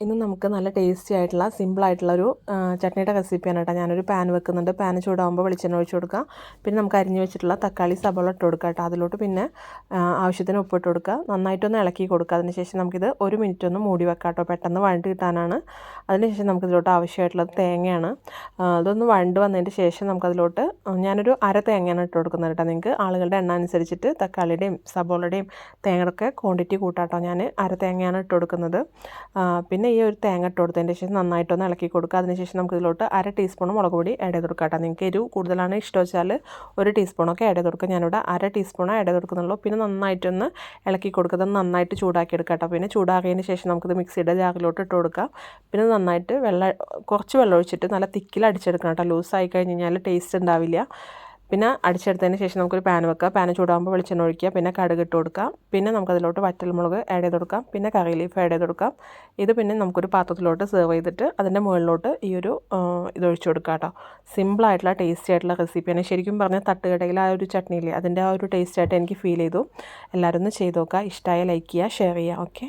ഇന്ന് നമുക്ക് നല്ല ടേസ്റ്റി ആയിട്ടുള്ള സിമ്പിളായിട്ടുള്ളൊരു ചട്നിയുടെ റെസിപ്പിയാണ് കേട്ടോ. ഞാനൊരു പാൻ വെക്കുന്നുണ്ട്. പാൻ ചൂടാകുമ്പോൾ വെളിച്ചെണ്ണ ഒഴിച്ച് കൊടുക്കുക. പിന്നെ നമുക്ക് അരിഞ്ഞ് വെച്ചിട്ടുള്ള തക്കാളി സബോള ഇട്ട് കൊടുക്കുക കേട്ടോ. അതിലോട്ട് പിന്നെ ആവശ്യത്തിന് ഉപ്പിട്ട് കൊടുക്കുക. നന്നായിട്ടൊന്ന് ഇളക്കി കൊടുക്കുക. അതിനുശേഷം നമുക്കിത് 1 മിനിറ്റ് ഒന്ന് മൂടി വെക്കാം കേട്ടോ. പെട്ടെന്ന് വഴണ്ട് കിട്ടാനാണ്. അതിനുശേഷം നമുക്കിതിലോട്ട് ആവശ്യമായിട്ടുള്ളത് തേങ്ങയാണ്. അതൊന്ന് വഴണ്ട് വന്നതിന് ശേഷം നമുക്കതിലോട്ട് ഞാനൊരു അര തേങ്ങയാണ് ഇട്ട് കൊടുക്കുന്നത് കേട്ടോ. നിങ്ങൾക്ക് ആളുകളുടെ എണ്ണ അനുസരിച്ചിട്ട് തക്കാളിയുടെയും സബോളയുടെയും തേങ്ങയുടെ ക്വാണ്ടിറ്റി കൂട്ടാം കേട്ടോ. ഞാൻ അര തേങ്ങയാണ് ഇട്ട് കൊടുക്കുന്നത്. പിന്നെ ഈ ഒരു തേങ്ങ ഇട്ട് കൊടുത്തതിന് ശേഷം നന്നായിട്ടൊന്ന് ഇളക്കി കൊടുക്കുക. അതിനുശേഷം നമുക്ക് ഇതിലോട്ട് 1/2 ടീസ്പൂൺ മുളക് പൊടി ആഡ് ചെയ്ത് കൊടുക്കാം കേട്ടോ. നിങ്ങൾക്ക് എരിവ് കൂടുതലാണ് ഇഷ്ടം വെച്ചാൽ 1 ടീസ്പൂണൊക്കെ ആഡ് ചെയ്ത് കൊടുക്കുക. ഞാനിവിടെ 1/2 ടീസ്പൂൺ ആഡ് ചെയ്ത് കൊടുക്കുന്നുള്ളൂ. പിന്നെ നന്നായിട്ടൊന്ന് ഇളക്കി കൊടുക്കുക. നന്നായിട്ട് ചൂടാക്കി എടുക്കുക കേട്ടോ. പിന്നെ ചൂടാക്കിയതിന് ശേഷം നമുക്കിത് മിക്സിയുടെ ജാറിലോട്ട് ഇട്ട് കൊടുക്കാം. പിന്നെ നന്നായിട്ട് കുറച്ച് വെള്ളം ഒഴിച്ചിട്ട് നല്ല തിക്കിൽ അടിച്ചെടുക്കണം കേട്ടോ. ലൂസായി കഴിഞ്ഞ് കഴിഞ്ഞാൽ ടേസ്റ്റ് ഉണ്ടാവില്ല. പിന്നെ അടിച്ചെടുത്തതിന് ശേഷം നമുക്കൊരു പാൻ വെക്കുക. പാൻ ചൂടാകുമ്പോൾ വെളിച്ചെണ്ണ ഒഴിക്കുക. പിന്നെ കടുക് ഇട്ട് കൊടുക്കാം. പിന്നെ നമുക്കതിലോട്ട് വറ്റൽമുളക് ആഡ് ചെയ്ത് കൊടുക്കാം. പിന്നെ കറി ലീഫ് ആഡ് ചെയ്ത് കൊടുക്കാം. ഇത് പിന്നെ നമുക്കൊരു പാത്രത്തിലോട്ട് സെർവ് ചെയ്തിട്ട് അതിൻ്റെ മുകളിലോട്ട് ഈ ഒരു ഇതൊഴിച്ച് കൊടുക്കുക കേട്ടോ. സിമ്പിളായിട്ടുള്ള ടേസ്റ്റി ആയിട്ടുള്ള റെസിപ്പിയാണ്. ശരിക്കും പറഞ്ഞാൽ തട്ടുകടയിൽ ആ ഒരു ചട്നിയില്ലേ അതിൻ്റെ ആ ഒരു ടേസ്റ്റായിട്ട് എനിക്ക് ഫീൽ ചെയ്തു. എല്ലാവരും ഒന്ന് ചെയ്ത് നോക്കുക. ഇഷ്ടമായ ലൈക്ക് ചെയ്യുക, ഷെയർ ചെയ്യുക. ഓക്കെ.